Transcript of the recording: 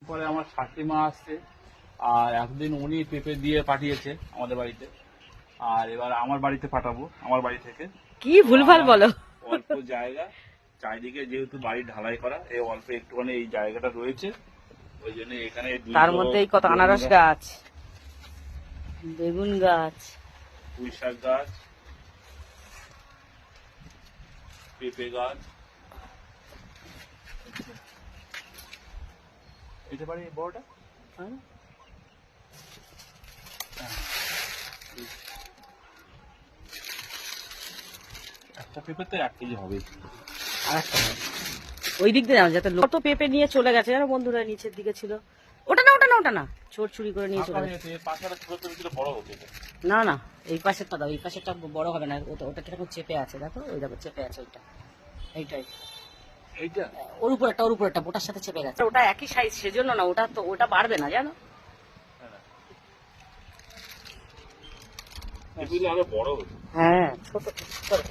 পরে আমার শাশুড়িমা আসছে, আর এতদিন উনি পেঁপে দিয়ে পাঠিয়েছে আমাদের বাড়িতে, আর এবার আমার বাড়িতে পাঠাবো, আমার বাড়ি থেকে। কি ভুলভাল বলো। অল্প জায়গা, চারিদিকে যেহেতু বাড়ি ঢালাই করা, এই অল্প একটুখানি এই জায়গাটা রয়েছে, ওই জন্য এখানে তার মধ্যেই কত আনারস গাছ, বেগুন গাছ, পুঁই শাক গাছ, পেঁপে গাছ। এটা পারি বড়টা, হ্যাঁ? একটা পেঁপে তো 1 কেজি হবে। আরেকটা ওই দিক দিয়ে যাও, যাতে কত পেঁপে নিয়ে চলে গেছে জানো বন্ধুরা, নিচের দিকে ছিল। ওটা না ওটা না ওটা না, চোর চুরি করে নিয়ে চলে গেছে। পাশাটা ছোট ছোট বড় হতো। না না, এই পাশেরটা দাও, এই পাশেরটা বড় হবে না, ওটা কিরকম চেপে আছে দেখো, ওই দেখো চেপে আছে ওইটা, এইটাই এইটা ওর উপরেরটা ওটার সাথে চেপে গেছে। ওটা একই সাইজ, সেজন্য না, ওটা তো ওটা বাড়বে না জানো। এগুলো আরো বড় হতো। হ্যাঁ ছোট ছোট।